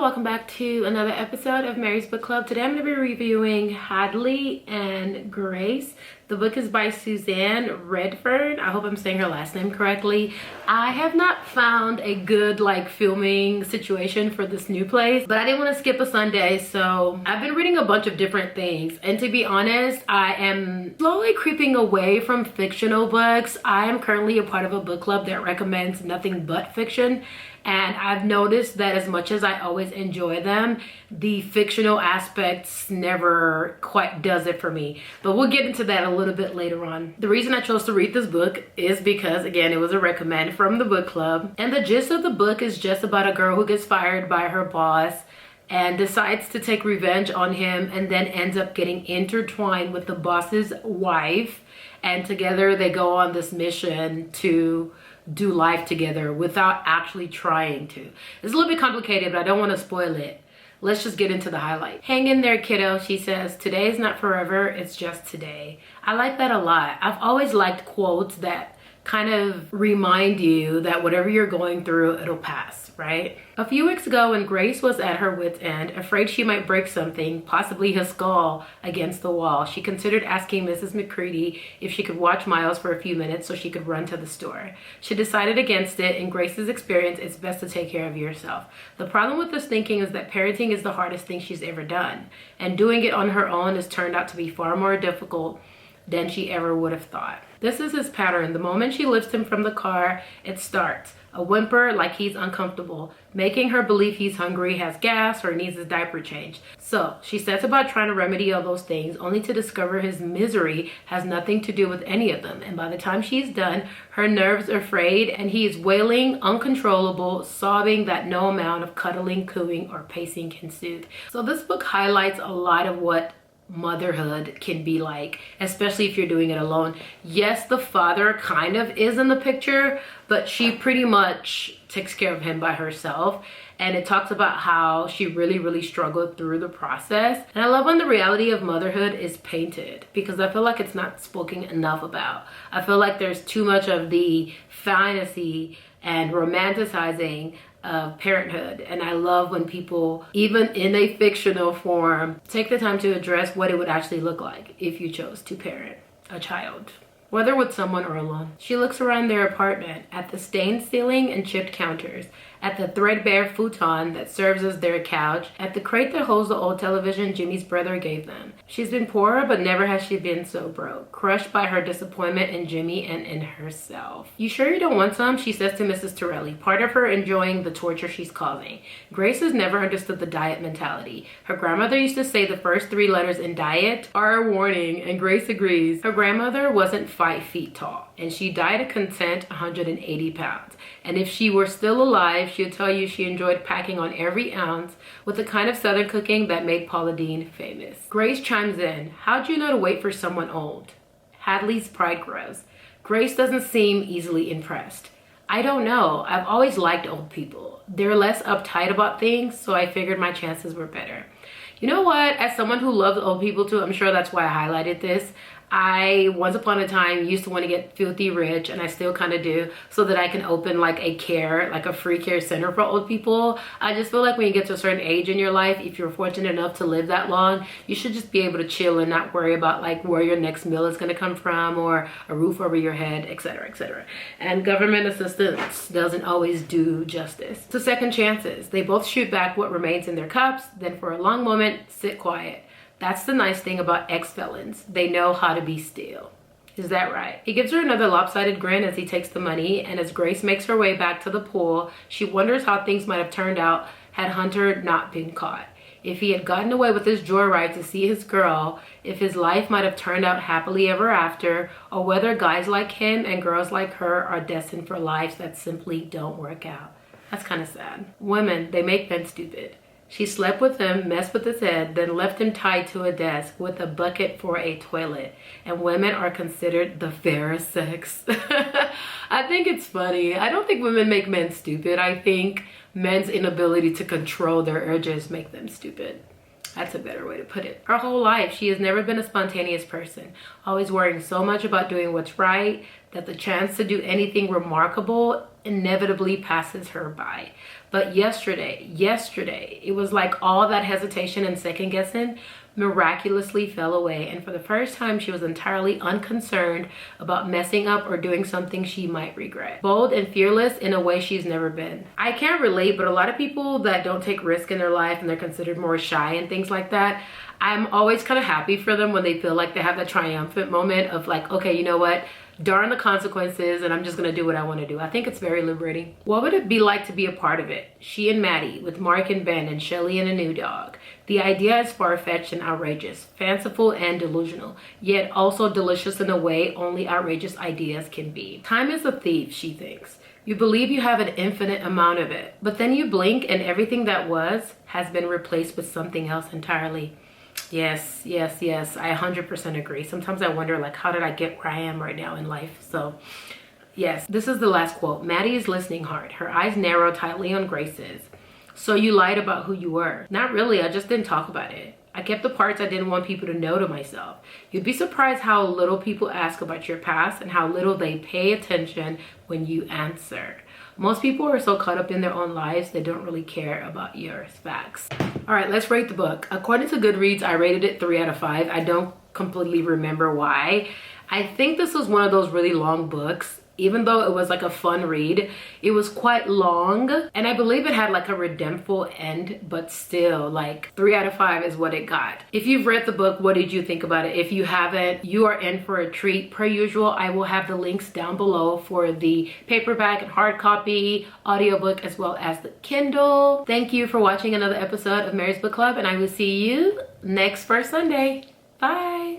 welcome back to another episode of Mary's Book Club. Today I'm going to be reviewing Hadley and Grace. The book is by Suzanne Redfearn. I hope I'm saying her last name correctly. I have not found a good filming situation for this new place, but I didn't want to skip a Sunday, so I've been reading a bunch of different things. And to be honest, I am slowly creeping away from fictional books. I am currently a part of a book club that recommends nothing but fiction. And I've noticed that as much as I always enjoy them, the fictional aspects never quite does it for me. But we'll get into that a little bit later on. The reason I chose to read this book is because, again, it was a recommend from the book club. And the gist of the book is just about a girl who gets fired by her boss and decides to take revenge on him, and then ends up getting intertwined with the boss's wife. And together they go on this mission to do life together without actually trying to. It's a little bit complicated, but I don't want to spoil it. Let's just get into the highlight. Hang in there, kiddo, she says. Today is not forever, it's just today. I like that a lot. I've always liked quotes that kind of remind you that whatever you're going through, it'll pass, right? A few weeks ago, when Grace was at her wit's end, afraid she might break something, possibly her skull, against the wall, she considered asking Mrs. McCready if she could watch Miles for a few minutes so she could run to the store. She decided against it. In Grace's experience, it's best to take care of yourself. The problem with this thinking is that parenting is the hardest thing she's ever done, and doing it on her own has turned out to be far more difficult than she ever would have thought. This is his pattern. The moment she lifts him from the car, it starts. A whimper like he's uncomfortable, making her believe he's hungry, has gas, or needs his diaper changed. So she sets about trying to remedy all those things, only to discover his misery has nothing to do with any of them. And by the time she's done, her nerves are frayed and he is wailing, uncontrollable, sobbing that no amount of cuddling, cooing, or pacing can soothe. So this book highlights a lot of what motherhood can be like, especially if you're doing it alone. Yes, the father kind of is in the picture, but she pretty much takes care of him by herself. And it talks about how she really struggled through the process. And I love when the reality of motherhood is painted, because I feel like it's not spoken enough about. I feel like there's too much of the fantasy and romanticizing of parenthood, and I love when people, even in a fictional form, take the time to address what it would actually look like if you chose to parent a child, whether with someone or alone. She looks around their apartment, at the stained ceiling and chipped counters, at the threadbare futon that serves as their couch, at the crate that holds the old television Jimmy's brother gave them. She's been poor, but never has she been so broke, crushed by her disappointment in Jimmy and in herself. You sure you don't want some? She says to Mrs. Torelli, part of her enjoying the torture she's causing. Grace has never understood the diet mentality. Her grandmother used to say the first 3 letters in diet are a warning, and Grace agrees. Her grandmother wasn't 5 feet tall, and she died a content 180 pounds. And if she were still alive, she would tell you she enjoyed packing on every ounce with the kind of Southern cooking that made Paula Deen famous. Grace chimes in, how'd you know to wait for someone old? Hadley's pride grows. Grace doesn't seem easily impressed. I don't know. I've always liked old people. They're less uptight about things, so I figured my chances were better. You know what? As someone who loves old people too, I'm sure that's why I highlighted this. I once upon a time used to want to get filthy rich, and I still kind of do, so that I can open a free care center for old people. I just feel like when you get to a certain age in your life, if you're fortunate enough to live that long, you should just be able to chill and not worry about where your next meal is going to come from, or a roof over your head, etc., etc. And government assistance doesn't always do justice to second chances. They both shoot back what remains in their cups, then for a long moment sit quiet. That's the nice thing about ex-felons. They know how to be still. Is that right? He gives her another lopsided grin as he takes the money, and as Grace makes her way back to the pool, she wonders how things might have turned out had Hunter not been caught. If he had gotten away with his joyride to see his girl, if his life might have turned out happily ever after, or whether guys like him and girls like her are destined for lives that simply don't work out. That's kind of sad. Women, they make men stupid. She slept with him, messed with his head, then left him tied to a desk with a bucket for a toilet. And women are considered the fairest sex. I think it's funny. I don't think women make men stupid. I think men's inability to control their urges make them stupid. That's a better way to put it. Her whole life, she has never been a spontaneous person, always worrying so much about doing what's right that the chance to do anything remarkable inevitably passes her by. But yesterday, it was like all that hesitation and second guessing miraculously fell away, and for the first time she was entirely unconcerned about messing up or doing something she might regret. Bold and fearless in a way she's never been. I can't relate, but a lot of people that don't take risk in their life and they're considered more shy and things like that, I'm always kind of happy for them when they feel like they have that triumphant moment of like, okay, you know what, darn the consequences, and I'm just gonna do what I want to do. I think it's very liberating. What would it be like to be a part of it? She and Maddie, with Mark and Ben and Shelly and a new dog. The idea is far-fetched and outrageous, fanciful and delusional, yet also delicious in a way only outrageous ideas can be. Time is a thief, she thinks. You believe you have an infinite amount of it, but then you blink and everything that was has been replaced with something else entirely. Yes, I 100% agree. Sometimes I wonder, like, how did I get where I am right now in life? So yes, this is the last quote. Maddie is listening hard, her eyes narrow tightly on Grace's. So you lied about who you were? Not really, I just didn't talk about it. I kept the parts I didn't want people to know to myself. You'd be surprised how little people ask about your past and how little they pay attention when you answer. Most people are so caught up in their own lives, they don't really care about yours. Facts. All right, let's rate the book. According to Goodreads, I rated it 3 out of 5. I don't completely remember why. I think this was one of those really long books. Even though it was like a fun read, it was quite long, and I believe it had like a redemptive end, but still, like 3 out of 5 is what it got. If you've read the book, what did you think about it? If you haven't, you are in for a treat. Per usual, I will have the links down below for the paperback and hard copy, audiobook, as well as the Kindle. Thank you for watching another episode of Mary's Book Club, and I will see you next first Sunday. Bye.